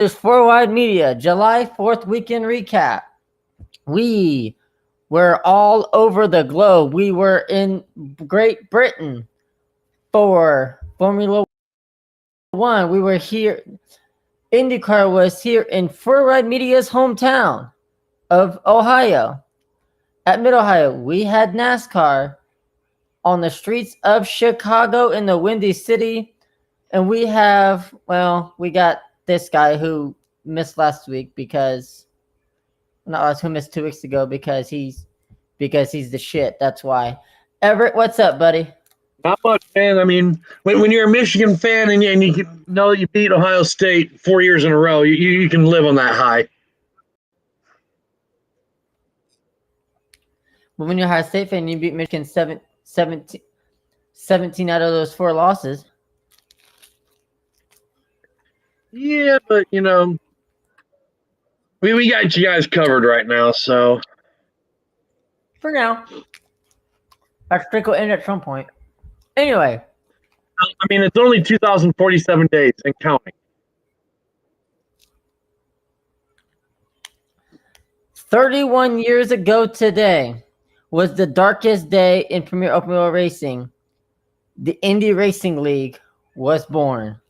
is Four Wide Media July 4th weekend recap. We were all over the globe. We were in Great Britain for Formula One. We were here. IndyCar was here in Four Wide Media's hometown of Ohio. At Mid Ohio, we had NASCAR on the streets of Chicago in the Windy City. And we got this guy who missed last week because not us who missed 2 weeks ago because he's the shit. That's why. Everett, what's up, buddy? Not much, man. I mean, when you're a Michigan fan and you can know that you beat Ohio State 4 years in a row, you can live on that high. But when you're a Ohio State fan, you beat Michigan 17 out of those 4 losses. Yeah, but, we got you guys covered right now, so. For now. Our streak will end at some point. Anyway. I mean, it's only 2,047 days and counting. 31 years ago today was the darkest day in Premier Open Wheel Racing. The Indy Racing League was born.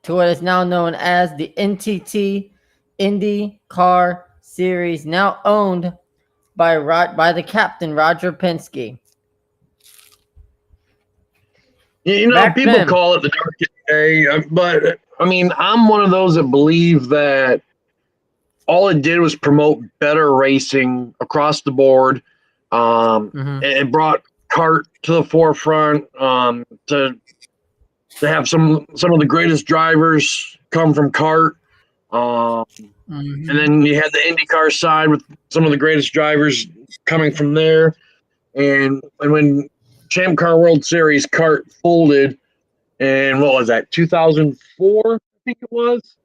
To what is now known as the NTT IndyCar Series, now owned by the captain, Roger Penske. People call it the darkest day, but, I mean, I'm one of those that believe that all it did was promote better racing across the board. It brought kart to the forefront to have some of the greatest drivers come from kart. And then you had the IndyCar side with some of the greatest drivers coming from there. And when Champ Car World Series kart folded, and what was that, 2004, I think it was?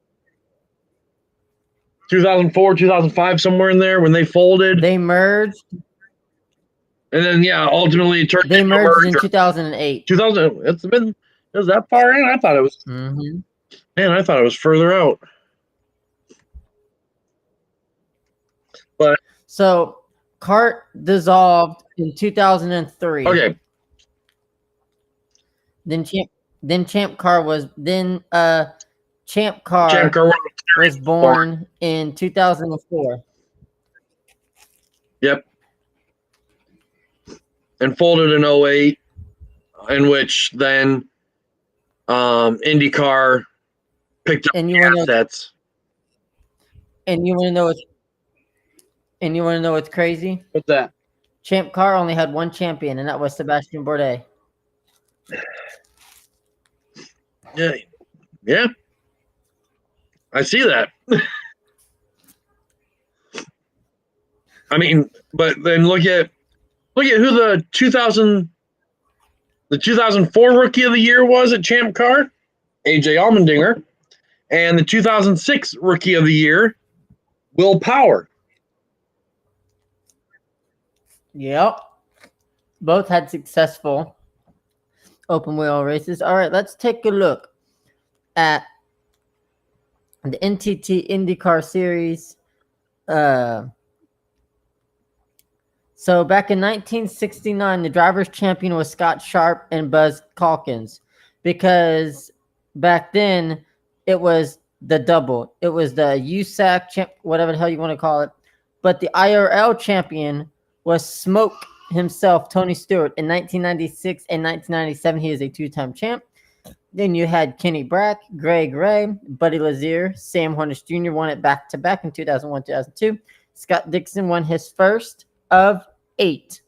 2004, 2005, somewhere in there when they folded. They merged. And then, ultimately it turned into a merger. They merged in 2008. It was that far in? I thought it was. Man, I thought it was further out. But so kart dissolved in 2003. Okay. Then Champ Car was born in 2004. Yep. And folded in 2008, in which then IndyCar picked up the assets. And you want to know what's crazy? What's that? Champ Car only had one champion, and that was Sebastian Bourdais. Yeah. I see that. I mean, but then look at who the 2004 Rookie of the Year was at Champ Car, AJ Allmendinger, and the 2006 Rookie of the Year, Will Power. Yep. Both had successful open wheel races. All right, let's take a look at the NTT IndyCar Series. So back in 1969, the drivers' champion was Scott Sharp and Buzz Calkins, because back then it was the double. It was the USAC champ, whatever the hell you want to call it. But the IRL champion was Smoke himself, Tony Stewart. In 1996 and 1997, he is a 2-time champ. Then you had Kenny Brack, Greg Ray, Buddy Lazier, Sam Hornish Jr. won it back-to-back in 2001, 2002. Scott Dixon won his first of 8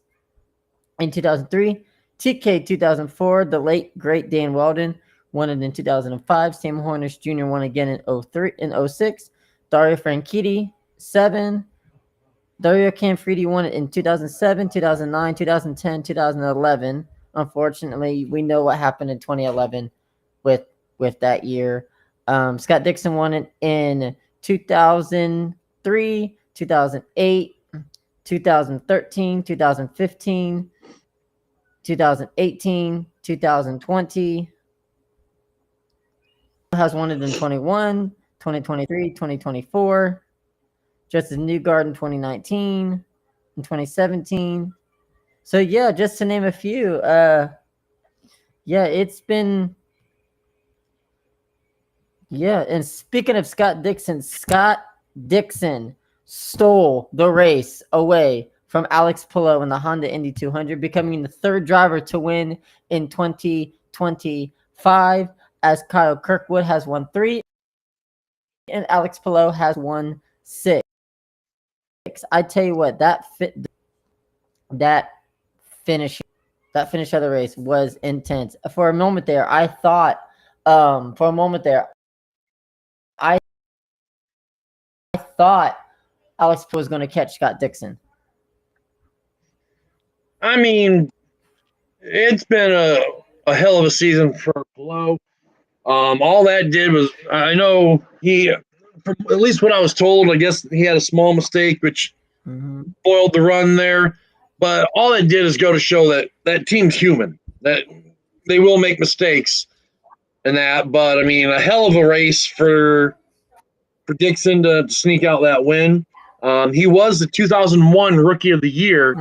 in 2003. TK 2004, the late great Dan Weldon won it in 2005. Sam Hornish Jr. won again in 06. Dario Franchitti 7. Dario Camfredi won it in 2007, 2009, 2010, 2011. Unfortunately, we know what happened in 2011 with that year. Scott Dixon won it in 2003, 2008, 2013, 2015, 2018, 2020, has won it in 21, 2023, 2024. Justin Newgarden 2019 and 2017. So yeah, just to name a few. It's been. Yeah, and speaking of Scott Dixon stole the race away from Alex Palou in the Honda Indy 200, becoming the third driver to win in 2025, as Kyle Kirkwood has won 3 and Alex Palou has won 6. I tell you what, that finish of the race was intense. For a moment there, I thought Alex was going to catch Scott Dixon. I mean, it's been a hell of a season for Palou. All that did was, I know he, from at least what I was told, I guess he had a small mistake which spoiled the run there. But all it did is go to show that team's human, that they will make mistakes and that. But I mean, a hell of a race for Dixon to sneak out that win. He was the 2001 Rookie of the Year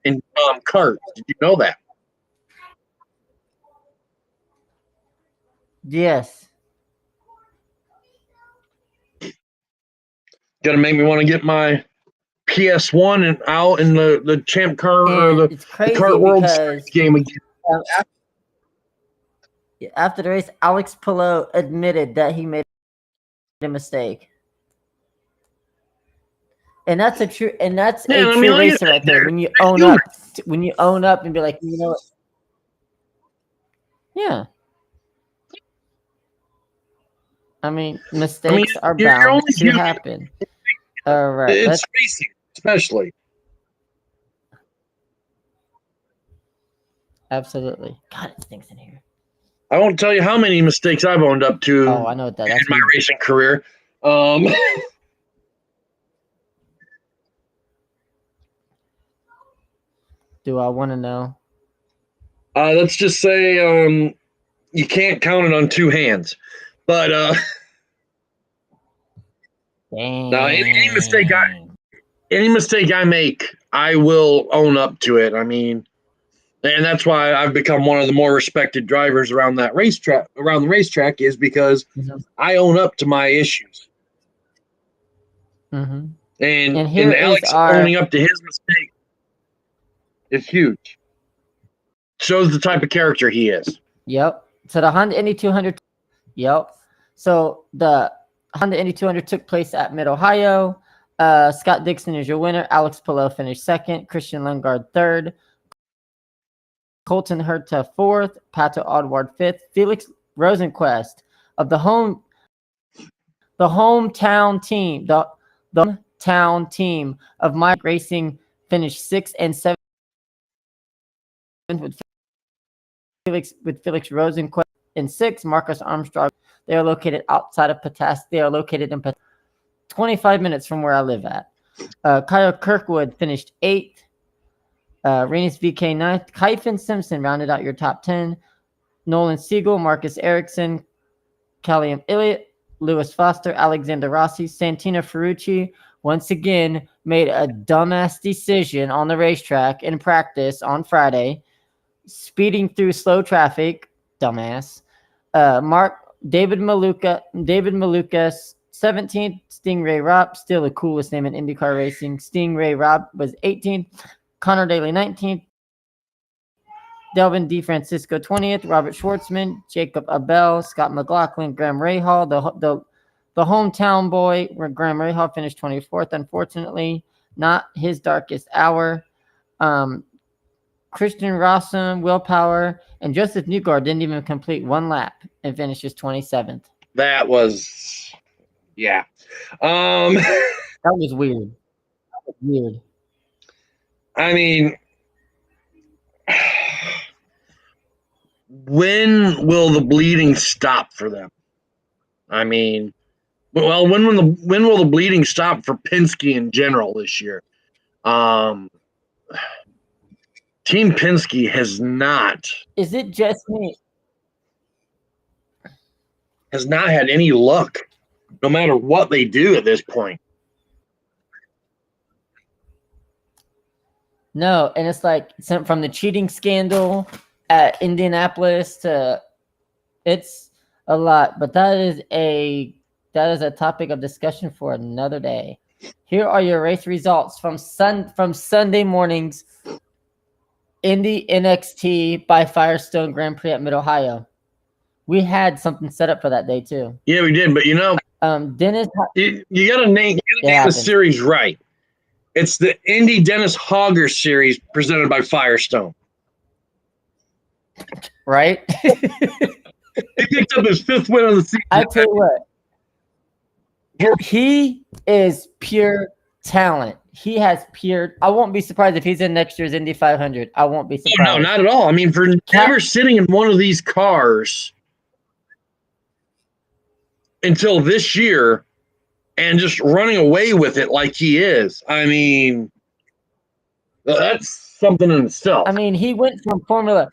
in karts. Did you know that? Yes. Gonna make me want to get my PS1 and out in the Champ Car or the Kart World Series game again. After the race, Alex Palou admitted that he made a mistake. And that's a true racer right there. When you own up and be like, you know what? Yeah. I mean, mistakes are bound to happen. All right. It's racing, especially. Absolutely. God, it stinks in here. I won't tell you how many mistakes I've owned up to I know that. in my racing career. Do I want to know? Let's just say you can't count it on 2 hands. But now any mistake I make, I will own up to it. I mean, and that's why I've become one of the more respected drivers around the racetrack, is because I own up to my issues. Mm-hmm. And Alex owning up to his mistake is huge. Shows the type of character he is. Yep. So the Honda Indy 200. Yep. So the Honda Indy 200 took place at Mid-Ohio. Scott Dixon is your winner. Alex Palou finished second. Christian Lundgaard third. Colton Herta fourth. Pato O'Ward fifth. Felix Rosenqvist of the hometown team of Mike Racing finished 6th and 7th with Felix Rosenqvist in 6th. Marcus Armstrong. They are located outside of Petoskey. They are located in 25 minutes from where I live at. Kyle Kirkwood finished 8th. Rinus VeeKay 9th. Kyphon Simpson rounded out your top 10. Nolan Siegel, Marcus Ericsson, Callum Elliott, Lewis Foster, Alexander Rossi, Santino Ferrucci once again made a dumbass decision on the racetrack in practice on Friday, speeding through slow traffic. Dumbass. David Maluka, 17th. Stingray Robb, still the coolest name in IndyCar racing. Stingray Robb was 18th. Connor Daly 19th. Delvin DeFrancisco 20th. Robert Schwartzman, Jacob Abel, Scott McLaughlin, Graham Rahal, the hometown boy. Graham Rahal finished 24th. Unfortunately, not his darkest hour. Christian Rossum, Will Power, and Joseph Newgarden didn't even complete 1 lap and finishes 27th. That was, yeah. That was weird. I mean, when will the bleeding stop for them? I mean, well, when will the bleeding stop for Penske in general this year? Team Penske has not. Is it just me? has not had any luck, no matter what they do at this point. No, and it's like from the cheating scandal at Indianapolis to it's a lot, but that is a topic of discussion for another day. Here are your race results from Sunday morning's Indy NXT by Firestone Grand Prix at Mid Ohio. We had something set up for that day too. Yeah, we did, but Dennis, you got to name the series right. It's the Indy Dennis Hogger series presented by Firestone. Right? He picked up his 5th win of the season. I tell you what, he is pure talent. He has pure. I won't be surprised if he's in next year's Indy 500. I won't be surprised. Oh, no, not at all. I mean, for never sitting in one of these cars until this year and just running away with it like he is. I mean, that's something in itself. I mean, he went from Formula.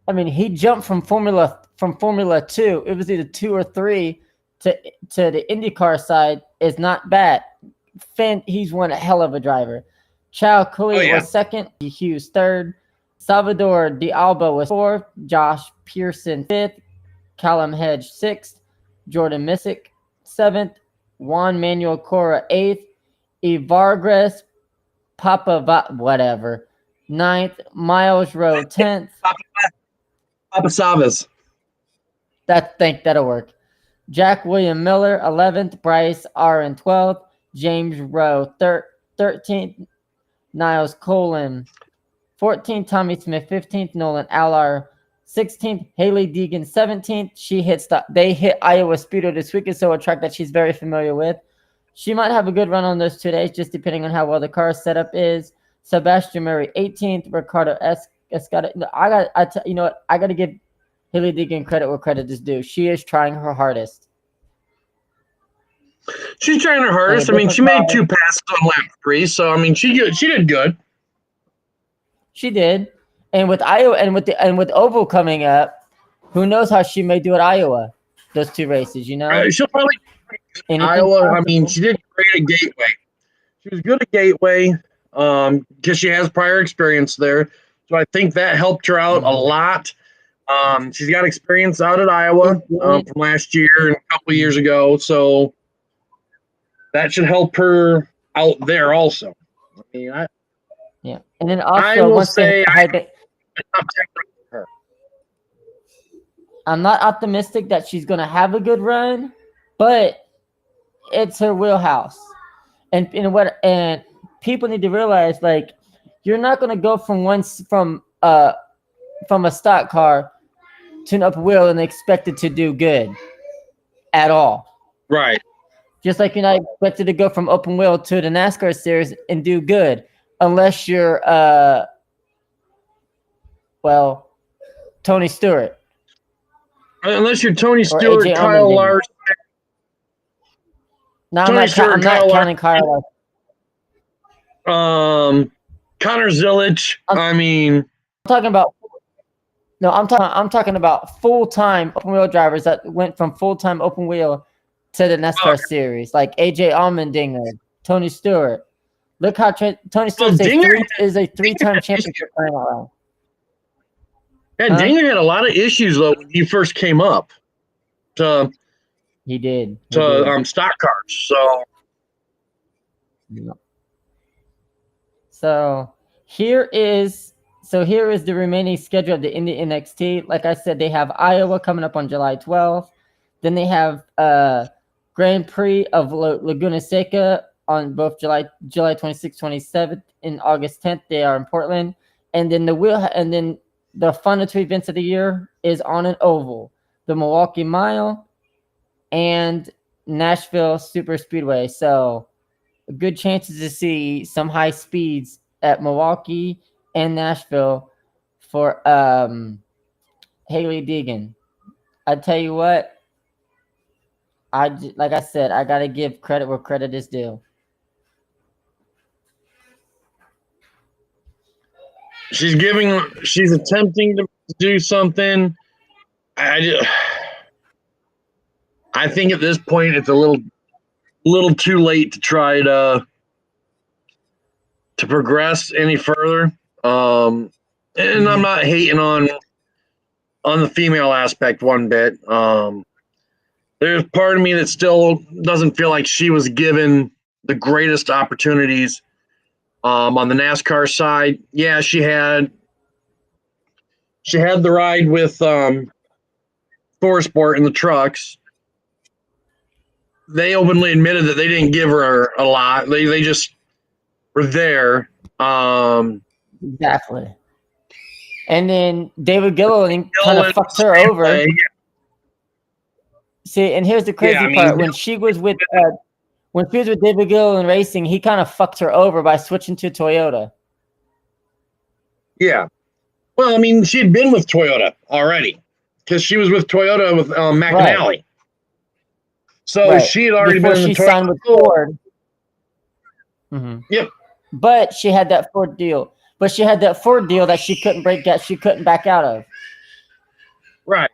I mean, he jumped from Formula 2. It was either 2 or 3 to the IndyCar side. Is not bad. He's one hell of a driver. Chao Cooley was 2nd. Hughes 3rd. Salvador D'Alba was 4th. Josh Pearson 5th. Callum Hedge 6th. Jordan Missick 7th. Juan Manuel Cora 8th. Evargres whatever 9th. Miles Rowe 10th. Papa Savas. That'll work. Jack William Miller 11th. Bryce Aaron 12th. James Rowe 13th. Niles Colin 14th. Tommy Smith 15th. Nolan Allar 16th. Haley Deegan 17th. They hit Iowa Speedo this weekend, so a track that she's very familiar with. She might have a good run on those 2 days, just depending on how well the car setup is. Sebastian Murray 18th. Ricardo Escada. I got to give Haley Deegan credit where credit is due. She is trying her hardest. She's trying her hardest. I mean, she made 2 passes on lap 3, so I mean, she did good. She did, and with Iowa and with Oval coming up, who knows how she may do at Iowa? Those 2 races, she'll probably Iowa. I mean, she did great at Gateway. She was good at Gateway because she has prior experience there. So I think that helped her out a lot. She's got experience out at Iowa from last year and a couple of years ago, so that should help her out there also. I mean, and then also I will say I'm not optimistic that she's going to have a good run, but it's her wheelhouse. And people need to realize, like, you're not going to go from a stock car to an upper wheel and expect it to do good at all. Right. Just like you're not expected to go from open wheel to the NASCAR series and do good unless you're Tony Stewart. Unless you're Tony Stewart, Kyle Larson. No, I'm not counting Kyle Larson. Connor Zilic. I'm talking about full-time open wheel drivers that went from full-time open wheel to the NASCAR series, like AJ Allmendinger, Tony Stewart. Look how Tony Stewart is a 3-time championship winner. Yeah, Dinger had a lot of issues though when he first came up. He did. Stock cars. So here is the remaining schedule of the Indy NXT. Like I said, they have Iowa coming up on July 12th. Then they have Grand Prix of Laguna Seca on both July 26th, 27th, and August 10th. They are in Portland. And then the final 2 events of the year is on an oval: the Milwaukee Mile and Nashville Super Speedway. So good chances to see some high speeds at Milwaukee and Nashville for Haley Deegan. I tell you what, like I said, I got to give credit where credit is due. She's attempting to do something. I think at this point it's a little too late to try to progress any further. And I'm not hating on the female aspect one bit. There's part of me that still doesn't feel like she was given the greatest opportunities on the NASCAR side. Yeah, she had the ride with ThorSport in the trucks. They openly admitted that they didn't give her a lot. They just were there. Exactly. And then David Gilliland kind of fucked her over. Yeah. See, and here's the crazy part: when she was with David Gilliland Racing, he kind of fucked her over by switching to Toyota. Yeah. Well, I mean, she'd been with Toyota already because she was with Toyota with McAnally. Right. So she had already before been in she the signed with Ford. Yep. But she had that Ford deal. That she couldn't back out of. Right.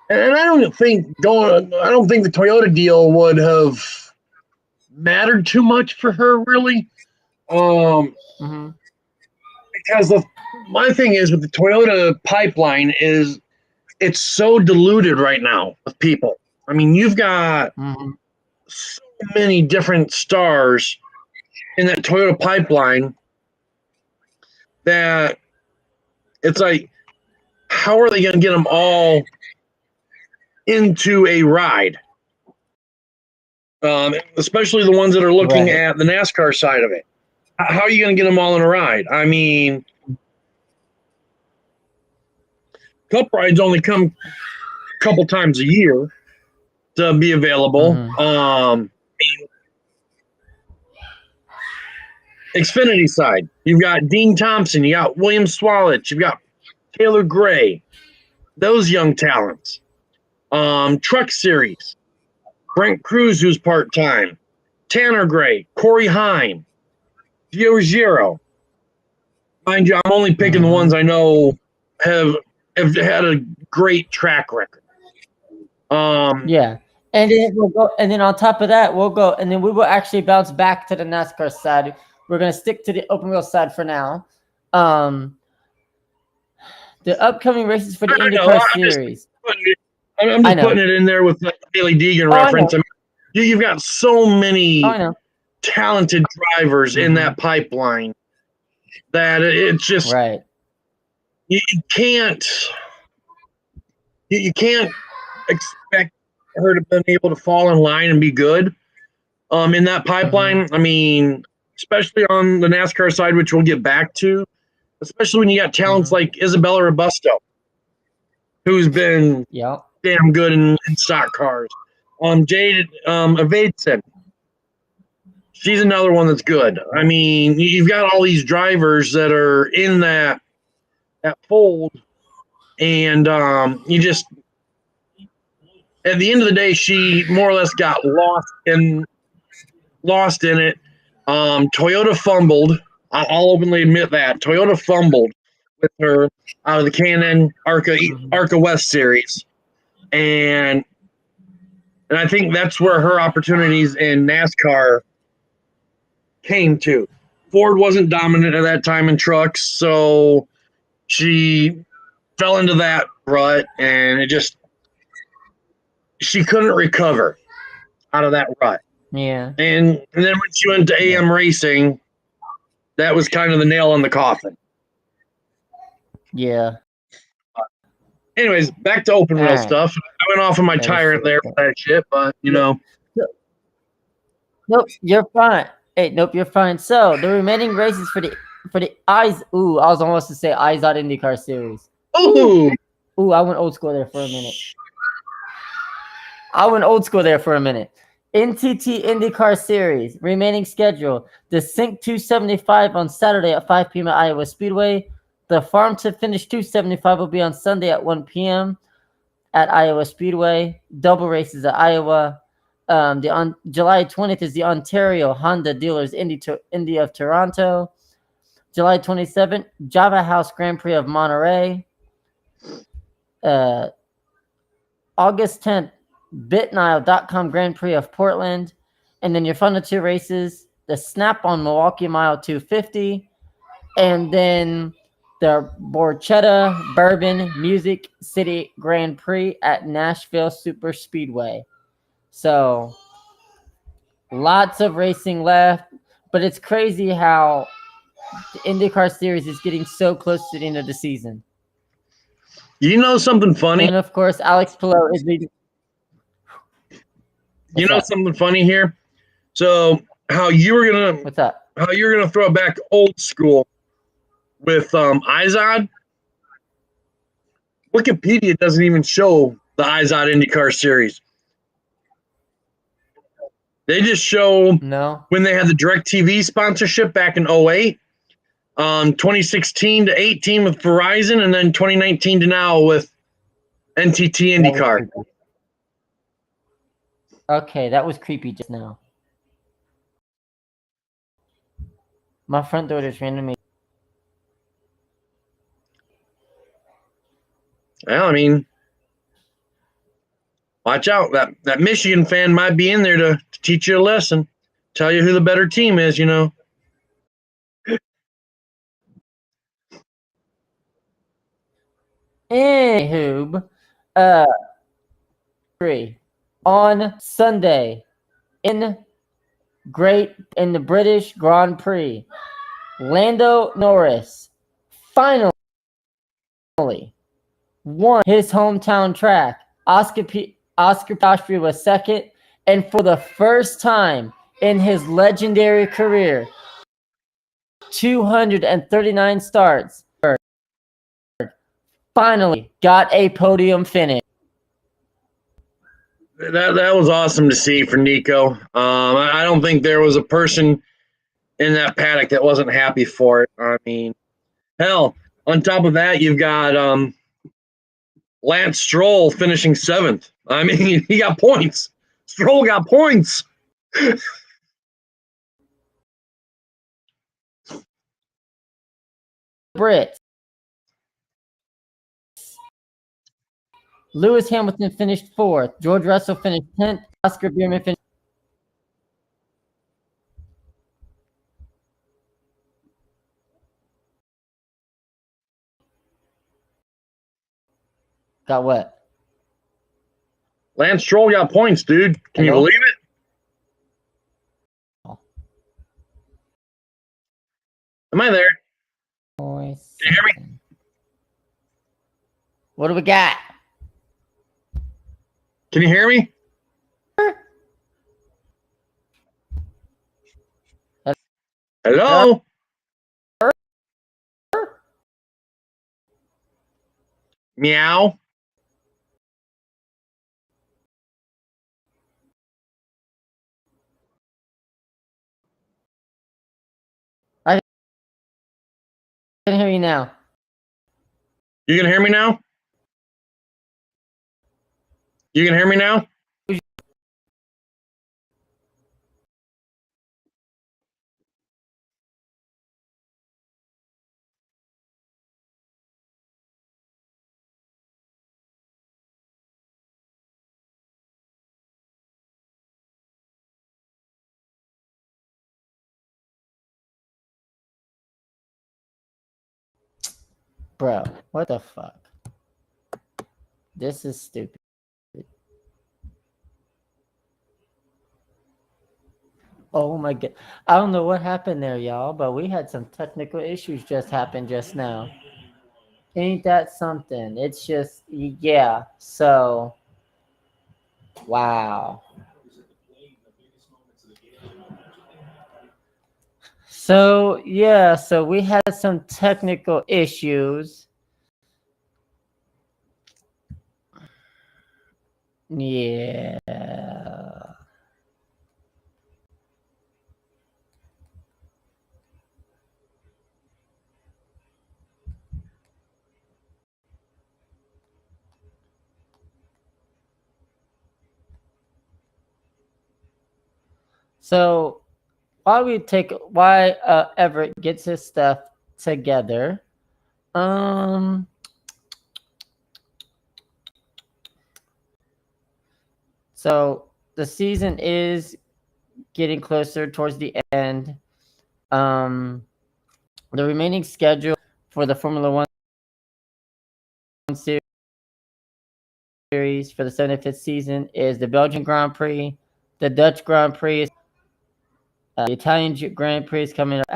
And I don't think the Toyota deal would have mattered too much for her, really. Because my thing is with the Toyota pipeline is it's so diluted right now with people. I mean, you've got so many different stars in that Toyota pipeline that it's like, how are they going to get them all into a ride? Especially the ones that are looking at the NASCAR side of it. How are you going to get them all in a ride? I mean, Cup rides only come a couple times a year to be available. Xfinity side, you've got Dean Thompson, you got William Swalich, you've got Taylor Gray, those young talents. Truck Series, Brent Cruz, who's part-time, Tanner Gray, Corey Heim, Gio Giro. Mind you, I'm only picking the ones I know have had a great track record. Yeah. And then we'll go, and then on top of that, we'll go, and then we will actually bounce back to the NASCAR side. We're gonna stick to the open wheel side for now. The upcoming races for the IndyCar Series. I'm just putting it in there with the Hailie Deegan reference. I mean, you've got so many talented drivers in that pipeline that it's just you can't expect her to be able to fall in line and be good in that pipeline. I mean, especially on the NASCAR side, which we'll get back to, especially when you got talents like Isabella Robusto, who's been damn good in stock cars. Jade Evadson, she's another one that's good. I mean, you've got all these drivers that are in that fold, and you just, at the end of the day, she more or less got lost in it. Toyota fumbled. I'll openly admit that Toyota fumbled with her out of the Canon ARCA West series, and I think that's where her opportunities in NASCAR came to. Ford wasn't dominant at that time in trucks, so she fell into that rut, and she couldn't recover out of that rut. Yeah. And then when she went to AM Racing, that was kind of the nail in the coffin. Yeah. Anyways, back to open wheel stuff. I went off on my tyrant there for that shit, but you know. Nope, you're fine. Hey, nope, you're fine. So the remaining races for the eyes. Ooh, I was almost to say Eyes Out IndyCar Series. Ooh, I went old school there for a minute. NTT IndyCar Series remaining schedule: the Sync 275 on Saturday at 5 p.m. at Iowa Speedway. The Farm to Finish 275 will be on Sunday at 1 p.m. at Iowa Speedway. Double races at Iowa. On July 20th is the Ontario Honda Dealers Indy of Toronto. July 27th, Java House Grand Prix of Monterey. August 10th, BitNile.com Grand Prix of Portland. And then your final two races, the Snap-on Milwaukee Mile 250, and then the Borchetta Bourbon Music City Grand Prix at Nashville Super Speedway. So lots of racing left, but it's crazy how the IndyCar Series is getting so close to the end of the season. You know something funny? And of course, Alex Palou is leading. You know something funny here? So how you were gonna What's up? How you're gonna throw back old school with Izod? Wikipedia doesn't even show the Izod IndyCar Series. They just show when they had the DirecTV sponsorship back in 2008, 2016 to 18 with Verizon, and then 2019 to now with NTT IndyCar. Okay, that was creepy just now. My front door just randomly. Well, I mean, watch out. That Michigan fan might be in there to teach you a lesson, tell you who the better team is, you know. Anywho, on Sunday in the British Grand Prix, Lando Norris finally won his hometown track. Oscar Piastri was second, and for the first time in his legendary career, 239 starts, finally got a podium finish. That was awesome to see for Nico. I don't think there was a person in that paddock that wasn't happy for it. I mean, hell, on top of that, you've got Lance Stroll finishing 7th. I mean, he got points. Stroll got points. Brits. Lewis Hamilton finished 4th. George Russell finished 10th. Oscar Bierman finished. Got what? Lance Stroll got points, dude. Can you believe it? Am I there? Can you hear me? What do we got? Can you hear me? Hello? Meow. I can hear you now. You can hear me now? You can hear me now? Bro, what the fuck? This is stupid. Oh my god. I don't know what happened there, y'all, but we had some technical issues just happen just now. Ain't that something? It's just, yeah. So, wow. So, yeah, so we had some technical issues. Yeah. So, why Everett gets his stuff together. So the season is getting closer towards the end. The remaining schedule for the Formula One series for the 75th season is the Belgian Grand Prix, the Dutch Grand Prix, the Italian Grand Prix is coming up,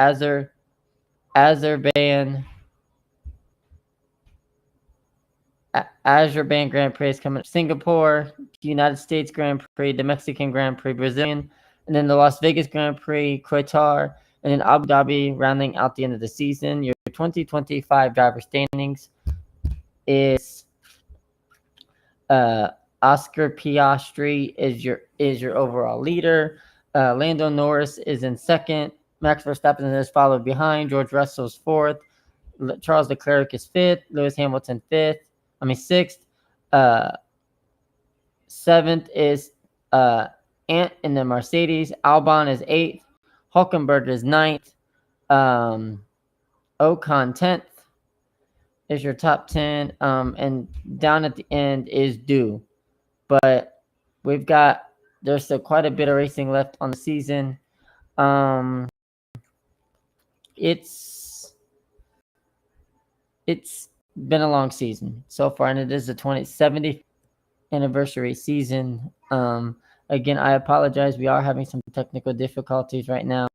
Azerbaijan Grand Prix is coming up, Singapore, United States Grand Prix, the Mexican Grand Prix, Brazilian, and then the Las Vegas Grand Prix, Qatar, and then Abu Dhabi rounding out the end of the season. Your 2025 driver standings is Oscar Piastri is your overall leader. Lando Norris is in second. Max Verstappen is followed behind. George Russell's fourth. Charles Leclerc is fifth. Lewis Hamilton sixth. Seventh is Ant in the Mercedes. Albon is eighth. Hulkenberg is ninth. Ocon 10th is your top 10. And down at the end is Due. But there's still quite a bit of racing left on the season. It's been a long season so far, and it is the 70th anniversary season. Again, I apologize. We are having some technical difficulties right now.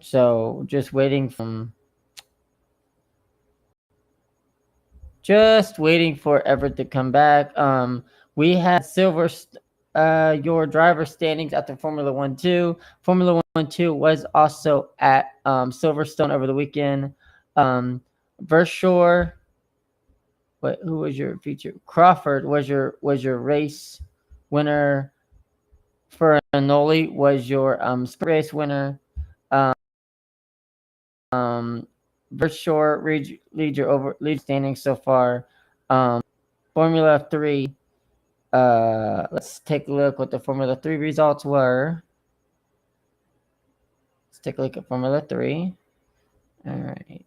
So just waiting for Everett to come back. We had your driver standings at the Formula 1-2. Formula 1-2 was also at Silverstone over the weekend. Verschoor, who was your feature? Crawford was your race winner. Fernoli was your sprint race winner. Verschoor lead standings so far. Formula 3. Let's take a look what the Formula 3 results were. Let's take a look at Formula 3. All right.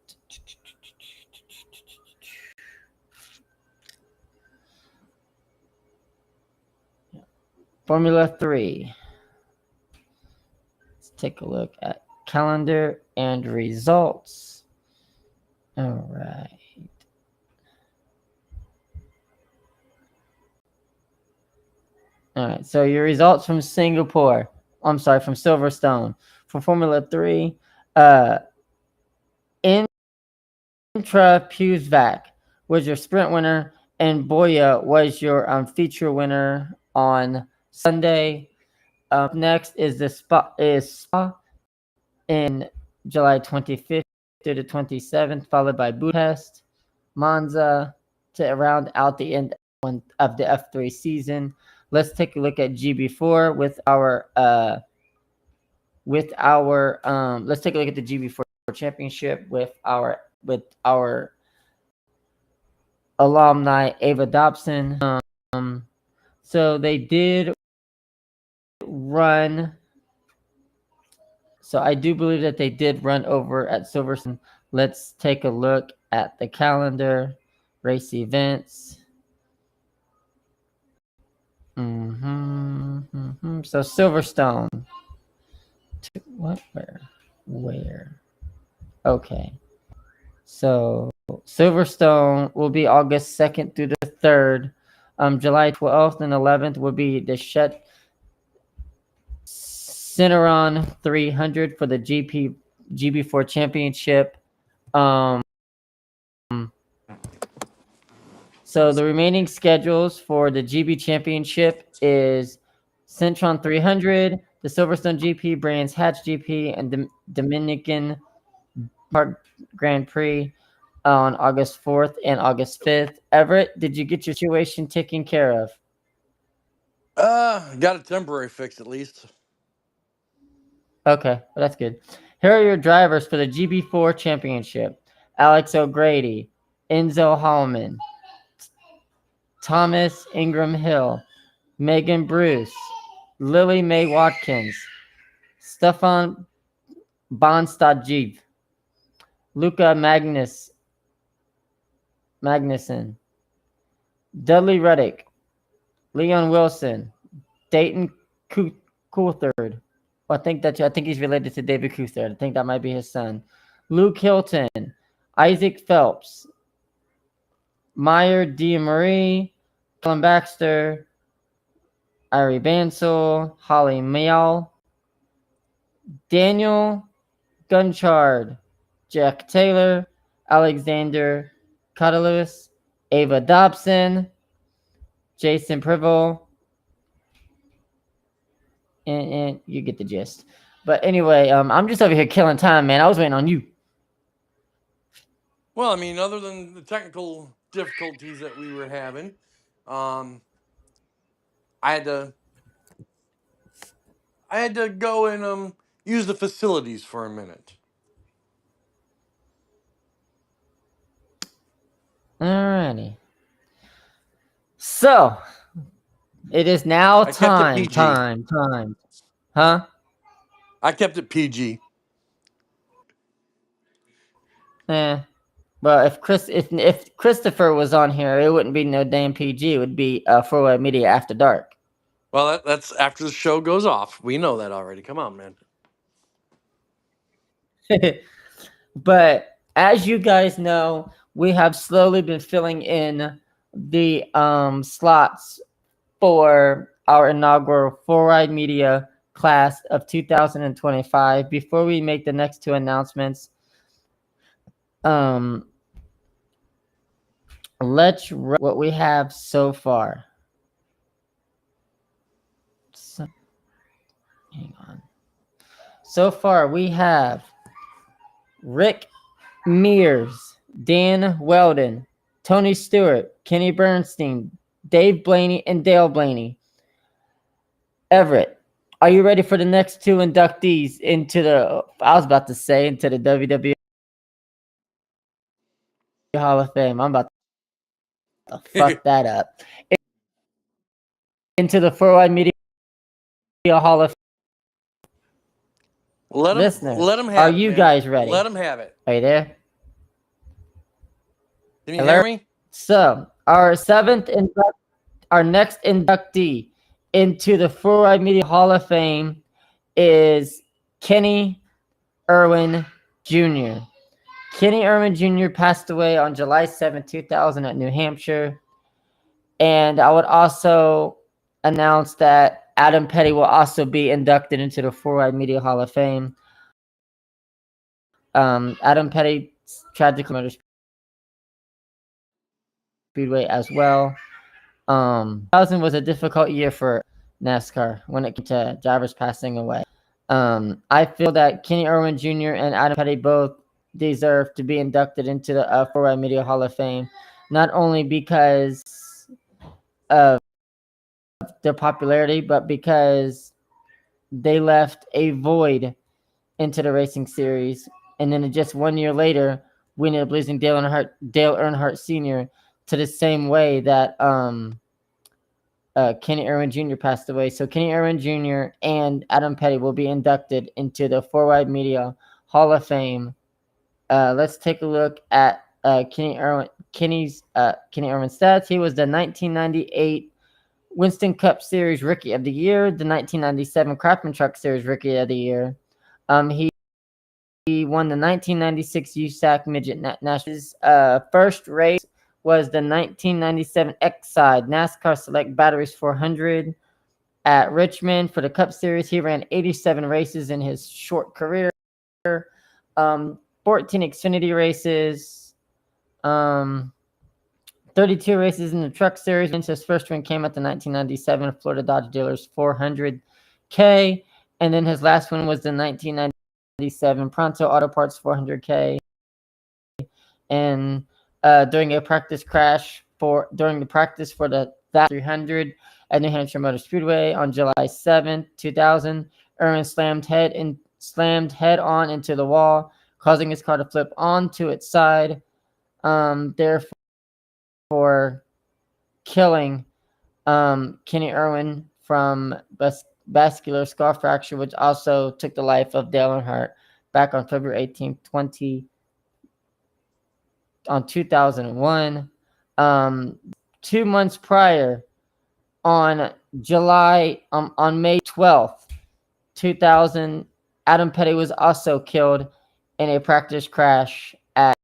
Formula 3. Let's take a look at calendar and results. All right. All right, so your results from Silverstone. For Formula 3, Intra Pusvac was your sprint winner, and Boya was your feature winner on Sunday. Next is Spa in July 25th to the 27th, followed by Budapest, Monza to round out the end of the F3 season. Let's take a look at GB4 let's take a look at the GB4 championship with our alumni Ava Dobson. So they did run. So I do believe that they did run over at Silverstone. Let's take a look at the calendar, race events. So Silverstone. Where? Okay. So Silverstone will be August 2nd through the 3rd. July 12th and 11th will be the Cineron 300 for the GB4 championship. So the remaining schedules for the GB Championship is Centron 300, the Silverstone GP, Brands Hatch GP, and the Dominican Park Grand Prix on August 4th and August 5th. Everett, did you get your situation taken care of? Got a temporary fix at least. Okay, well, that's good. Here are your drivers for the GB4 Championship. Alex O'Grady, Enzo Hallman, Thomas Ingram Hill, Megan Bruce, Lily Mae Watkins, Stefan Bonstadjiv, Luca Magnuson, Dudley Ruddick, Leon Wilson, Dayton Coulthard. I think he's related to David Coulthard. I think that might be his son. Luke Hilton, Isaac Phelps, Meyer DeMarie, Colin Baxter, Ari Bansel, Holly Mayall, Daniel Gunchard, Jack Taylor, Alexander Catalus, Ava Dobson, Jason Privel, and you get the gist. But anyway, I'm just over here killing time, man. I was waiting on you. Well, I mean, other than the technical difficulties that we were having, I had to go and use the facilities for a minute. Alrighty. So it is now time. Huh? I kept it PG. Well, if Christopher was on here, it wouldn't be no damn PG. It would be 4-Way Media After Dark. Well, that's after the show goes off. We know that already. Come on, man. But as you guys know, we have slowly been filling in the slots for our inaugural 4-Wide Media class of 2025. Before we make the next two announcements, let's run what we have so far. Hang on. So far, we have Rick Mears, Dan Weldon, Tony Stewart, Kenny Bernstein, Dave Blaney, and Dale Blaney. Everett, are you ready for the next two inductees into the WWE Hall of Fame? I'm about to fuck that up. Into the 4-Wide Media Hall of Fame. Listeners, let them have are it, you man. guys ready? Let them have it. Are you there? Can you hear me? So our next inductee into the 4-Wide Media Hall of Fame is Kenny Irwin Jr. Kenny Irwin Jr. passed away on July 7, 2000 at New Hampshire. And I would also announce that Adam Petty will also be inducted into the 4-Wide Media Hall of Fame. Adam Petty tragically murdered Speedway as well. 2000 was a difficult year for NASCAR when it came to drivers passing away. I feel that Kenny Irwin Jr. and Adam Petty both deserve to be inducted into the 4-Wide Media Hall of Fame, not only because of their popularity, but because they left a void into the racing series. And then just 1 year later, we ended up losing Dale Earnhardt Sr. to the same way that Kenny Irwin Jr. passed away. So Kenny Irwin Jr. and Adam Petty will be inducted into the 4-Wide Media Hall of Fame. Let's take a look at Kenny Irwin's stats. He was the 1998 Winston Cup Series Rookie of the Year, the 1997 Craftsman Truck Series Rookie of the Year. He won the 1996 USAC Midget National. His first race was the 1997 Exide NASCAR Select Batteries 400 at Richmond for the Cup Series. He ran 87 races in his short career. 14 Xfinity races. 32 races in the Truck Series. His first win came at the 1997 Florida Dodge Dealers 400K. And then his last one was the 1997 Pronto Auto Parts 400K. And during the practice for the 300 at New Hampshire Motor Speedway on July 7th, 2000, Irwin slammed head on into the wall, causing his car to flip onto its side. Therefore, killing Kenny Irwin from vascular skull fracture, which also took the life of Dale Earnhardt back on February 18th, 2010. on 2001. 2 months prior, on May 12th, 2000, Adam Petty was also killed in a practice crash at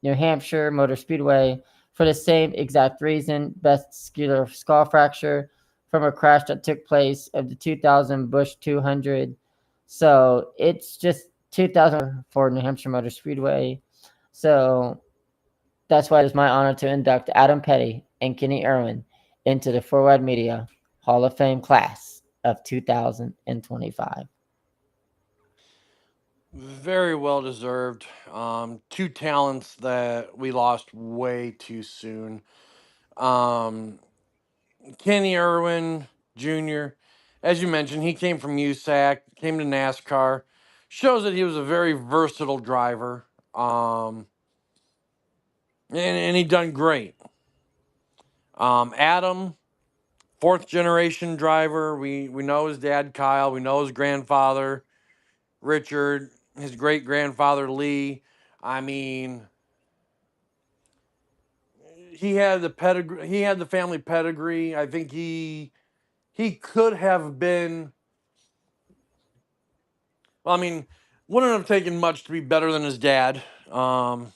New Hampshire Motor Speedway for the same exact reason, vestibular skull fracture from a crash that took place of the 2000 Busch 200. So it's just 2000 for New Hampshire Motor Speedway. So that's why it is my honor to induct Adam Petty and Kenny Irwin into the Forward Media Hall of Fame class of 2025. Very well deserved. Two talents that we lost way too soon. Kenny Irwin Jr., as you mentioned, he came from USAC, came to NASCAR. Shows that he was a very versatile driver. And he done great. Adam, fourth generation driver. We know his dad Kyle. We know his grandfather Richard. His great grandfather Lee. I mean, he had the pedigree. He had the family pedigree. I think he could have been. Well, I mean, wouldn't have taken much to be better than his dad on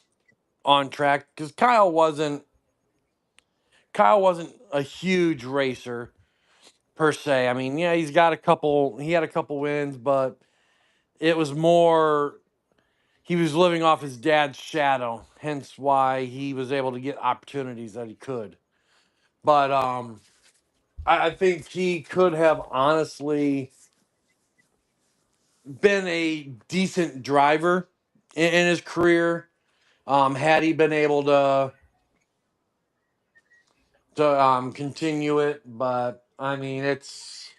track, because Kyle wasn't a huge racer per se. I mean, yeah, he had a couple wins, but it was more he was living off his dad's shadow, hence why he was able to get opportunities that he could. But I think he could have honestly been a decent driver in his career, had he been able to continue it. But I mean, it's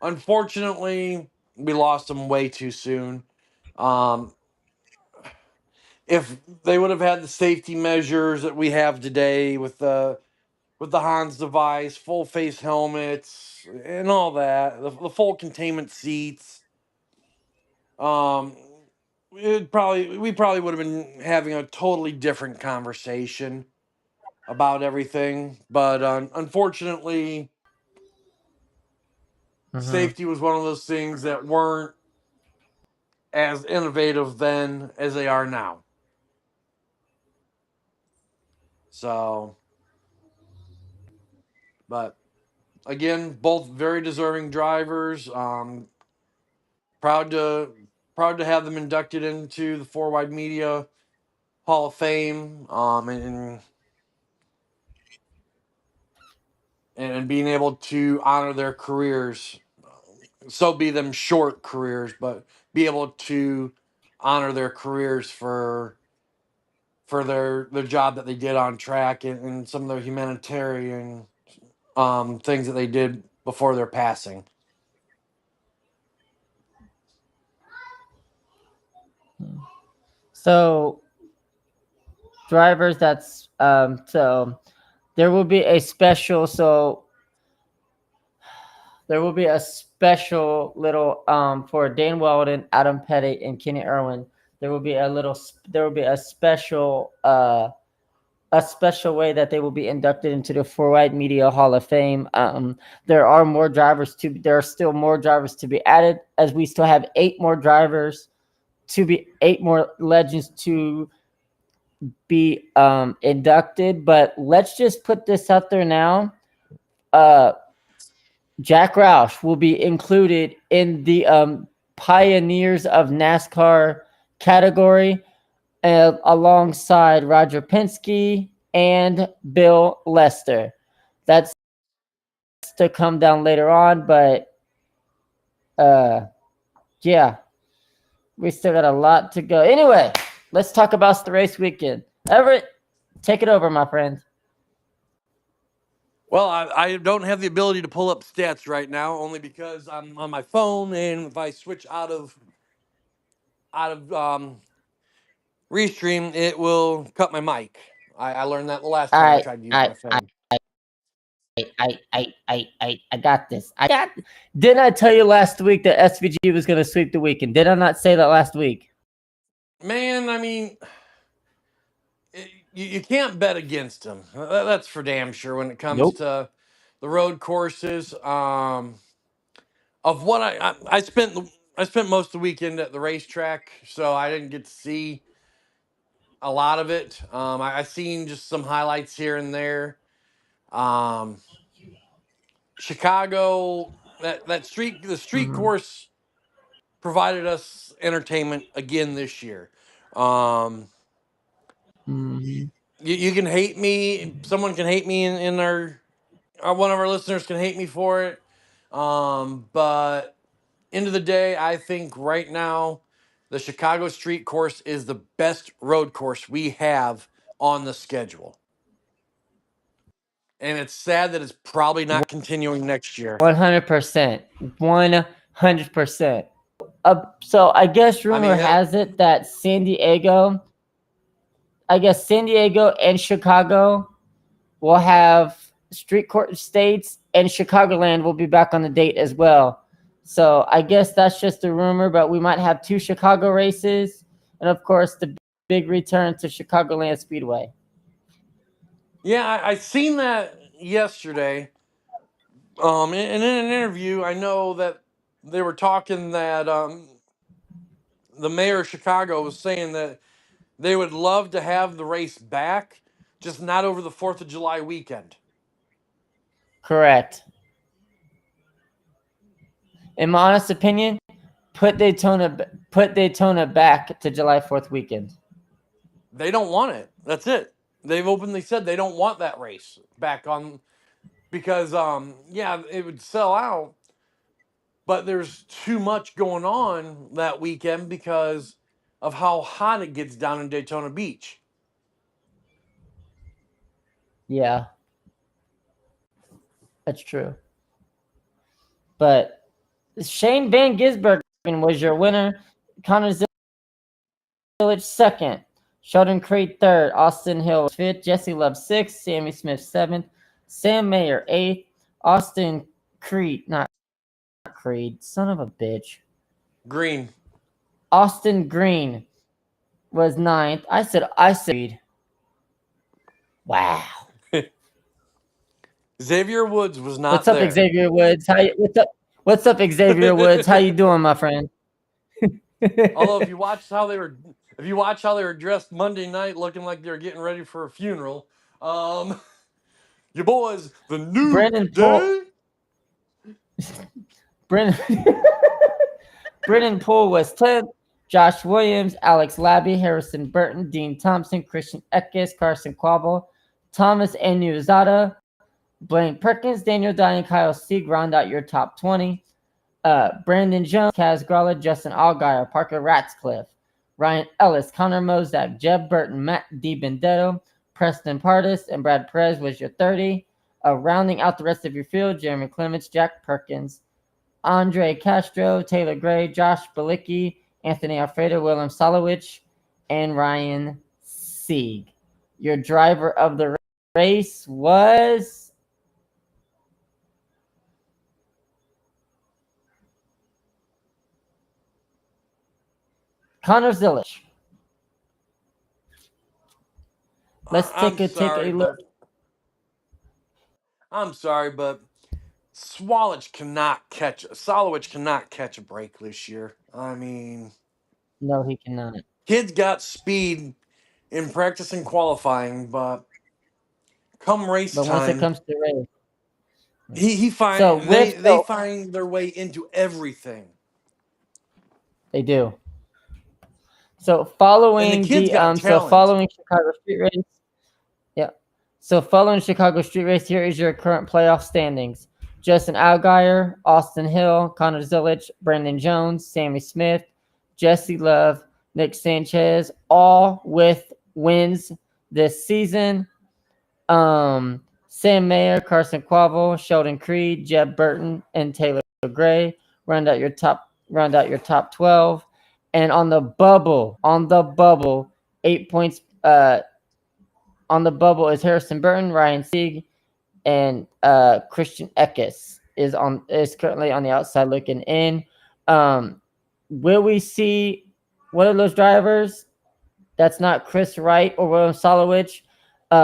unfortunately we lost him way too soon. If they would have had the safety measures that we have today with the Hans device, full face helmets, and all that, the full containment seats, we probably would have been having a totally different conversation about everything. But unfortunately, safety was one of those things that weren't as innovative then as they are now. So, but again, both very deserving drivers. Proud to have them inducted into the Four Wide Media Hall of Fame. And being able to honor their careers, so be them short careers, but be able to honor their careers for their job that they did on track, and some of their humanitarian things that they did before their passing. So drivers, that's so there will be a special little for Dan Weldon, Adam Petty, and Kenny Irwin. There will be a special way that they will be inducted into the Four Wide Media Hall of Fame. There are still more drivers to be added, as we still have 8 more legends to be inducted. But let's just put this out there now. Jack Roush will be included in the Pioneers of NASCAR category, alongside Roger Penske and Bill Lester. That's to come down later on, but yeah, we still got a lot to go. Anyway, let's talk about the race weekend. Everett, take it over, my friend. Well, I don't have the ability to pull up stats right now, only because I'm on my phone, and if I switch out of Restream, it will cut my mic. I learned that the last time I tried to use my phone. I got this. Didn't I tell you last week that SVG was going to sweep the weekend? Did I not say that last week? Man, I mean, you can't bet against him. That's for damn sure when it comes Nope. to the road courses. Of what I spent most of the weekend at the racetrack, so I didn't get to see a lot of it. I seen just some highlights here and there. Chicago, the street Mhm. course provided us entertainment again this year. Um, Mhm. you can hate me. Someone can hate me in our one of our listeners can hate me for it. But end of the day, I think right now the Chicago street course is the best road course we have on the schedule. And it's sad that it's probably not continuing next year. 100%. 100%. So I guess I rumor mean, has it that San Diego and Chicago will have street court states, and Chicagoland will be back on the date as well. So I guess that's just a rumor, but we might have 2 Chicago races, and of course the big return to Chicagoland Speedway. yeah, I seen that yesterday. In an interview, I know that they were talking that the mayor of Chicago was saying that they would love to have the race back, just not over the 4th of July weekend. Correct. In my honest opinion, put Daytona back to July 4th weekend. They don't want it. That's it. They've openly said they don't want that race back on because yeah, it would sell out, but there's too much going on that weekend because of how hot it gets down in Daytona Beach. Yeah, that's true. But Shane Van Gisbergen was your winner. Connor Zilisch second. Sheldon Creed third. Austin Hill was fifth. Jesse Love sixth. Sammy Smith seventh. Sam Mayer eighth. Austin Creed, not Creed, son of a bitch. Green. Austin Green was ninth. I said Creed. Wow. Xavier Woods was not What's up, there. Xavier Woods? What's up, Xavier Woods? How you doing, my friend? Although if you watch how they were dressed Monday night, looking like they were getting ready for a funeral, your boys, the New Brandon Day. Brennan Poole was 10th. Josh Williams, Alex Labby, Harrison Burton, Dean Thompson, Christian Eckes, Carson Quabble, Thomas Anuzada, Blaine Perkins, Daniel Dye, and Kyle Sieg round out your top 20. Brandon Jones, Kaz Gralla, Justin Allgaier, Parker Ratcliffe, Ryan Ellis, Connor Mozak, Jeb Burton, Matt DiBenedetto, Preston Pardis, and Brad Perez was your 30. Rounding out the rest of your field, Jeremy Clements, Jack Perkins, Andre Castro, Taylor Gray, Josh Balicki, Anthony Alfredo, Willem Solowich, and Ryan Sieg. Your driver of the race was Connor Zilisch. Let's take a look. I'm sorry, but Solowich cannot catch a break this year. I mean, No, he cannot. kid's got speed in practice and qualifying, but come race But time, once it comes to race, he finds So they find their way into everything. They do. So following following Chicago Street Race, yeah. So following Chicago Street Race, here is your current playoff standings: Justin Allgaier, Austin Hill, Connor Zilisch, Brandon Jones, Sammy Smith, Jesse Love, Nick Sanchez, all with wins this season. Sam Mayer, Carson Quavel, Sheldon Creed, Jeb Burton, and Taylor Gray round out your top 12. And on the bubble, 8 points. On the bubble is Harrison Burton, Ryan Sieg, and Christian Eckes is currently on the outside looking in. Will we see one of those drivers that's not Chris Wright or William Solowich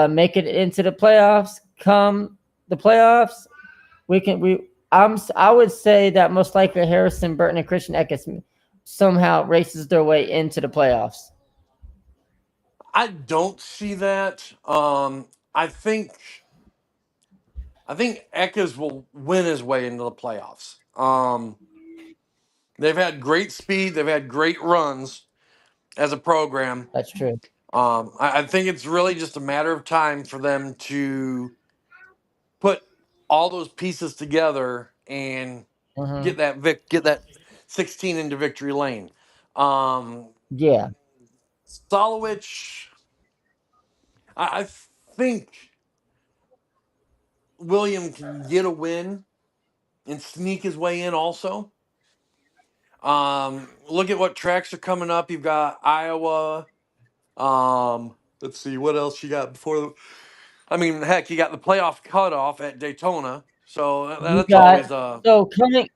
make it into the playoffs, come the playoffs, I would say that most likely Harrison Burton and Christian Eckes somehow races their way into the playoffs. I don't see that. I think Eckes will win his way into the playoffs. They've had great speed. They've had great runs as a program. That's true. I think it's really just a matter of time for them to put all those pieces together and get that 16 into victory lane. Yeah. Solowich, I think William can get a win and sneak his way in also. Look at what tracks are coming up. You've got Iowa. Let's see what else you got before. Heck, you got the playoff cutoff at Daytona. So You that's got always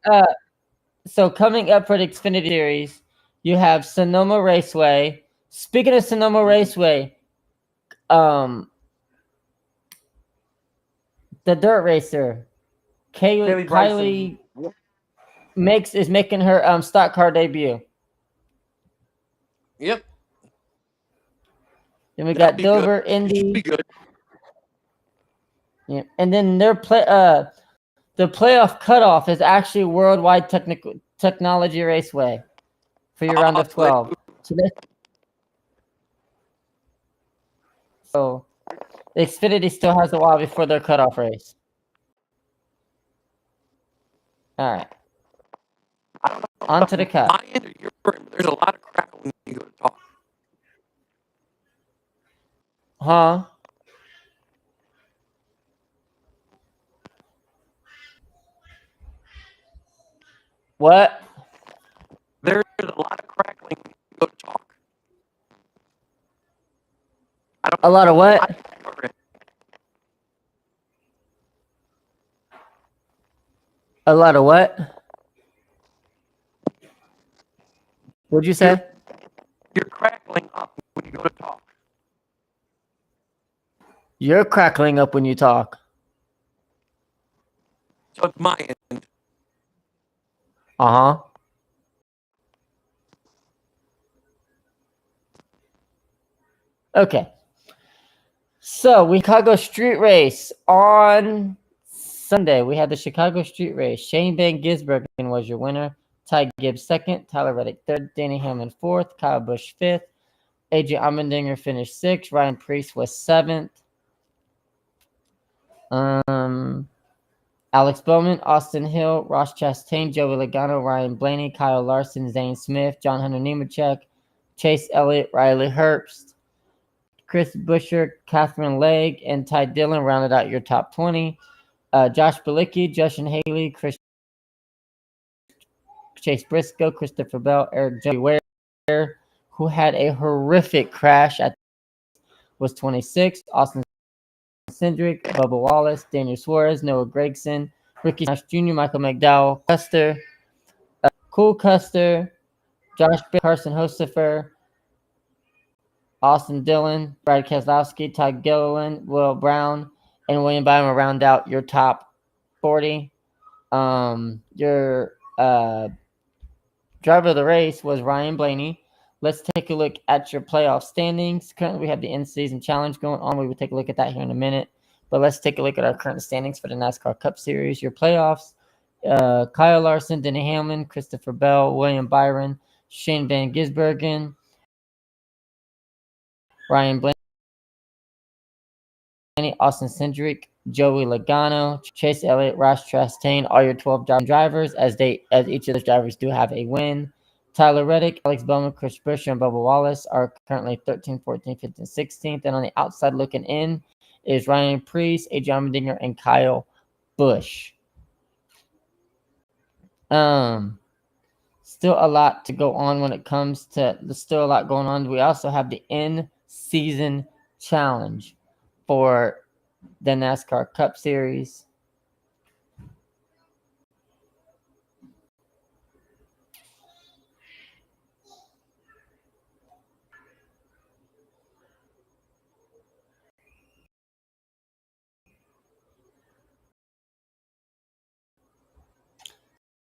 so coming up for the Xfinity Series, you have Sonoma Raceway. Speaking of Sonoma Raceway, the dirt racer, Kylie is making her stock car debut. Yep. Then we got Dover, Indy. Yeah. And then the playoff cutoff is actually Worldwide Technology Raceway for your round of 12. So Xfinity still has a while before their cutoff race. All right. On to the cut. There's a lot of crackling when you go to talk. Huh? What? There's a lot of crackling when you go to talk. A lot of what? A lot of what? What'd you say? You're crackling up when you go to talk. You're crackling up when you talk. So it's my end. Uh-huh. Okay. So, Chicago Street Race on Sunday. We had the Chicago Street Race. Shane Van Gisbergen was your winner. Ty Gibbs second. Tyler Reddick third. Danny Hamlin fourth. Kyle Busch fifth. AJ Allmendinger finished sixth. Ryan Preece was seventh. Alex Bowman, Austin Hill, Ross Chastain, Joey Logano, Ryan Blaney, Kyle Larson, Zane Smith, John Hunter Nemechek, Chase Elliott, Riley Herbst, Chris Buescher, Catherine Legge, and Ty Dillon rounded out your top 20. Josh Bilicki, Justin Haley, Chase Briscoe, Christopher Bell, Eric Joey Ware, who had a horrific crash was 26th. Austin Cindric, Bubba Wallace, Daniel Suarez, Noah Gragson, Ricky Nash Jr., Michael McDowell, Custer, Cole Custer, Josh Bill, Carson Hocefer, Austin Dillon, Brad Keselowski, Todd Gilliland, Will Brown, and William Byron round out your top 40. Your driver of the race was Ryan Blaney. Let's take a look at your playoff standings. Currently, we have the in-season challenge going on. We will take a look at that here in a minute. But let's take a look at our current standings for the NASCAR Cup Series. Your playoffs, Kyle Larson, Denny Hamlin, Christopher Bell, William Byron, Shane Van Gisbergen, Ryan Blaney, Austin Cindric, Joey Logano, Chase Elliott, Ross Chastain, all your 12 drivers, as each of those drivers do have a win. Tyler Reddick, Alex Bowman, Chris Buescher, and Bubba Wallace are currently 13th, 14th, 15th, 16th. And on the outside looking in is Ryan Preece, AJ Allmendinger, and Kyle Busch. Still a lot to go on when it comes to there's still a lot going on. We also have the in-season challenge for the NASCAR Cup Series.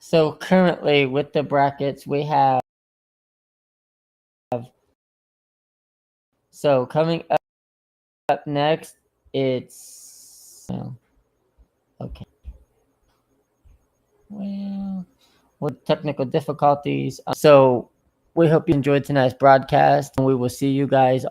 So currently with the brackets, we have. So coming up next, it's. Okay. Well, with technical difficulties. So we hope you enjoyed tonight's broadcast, and we will see you guys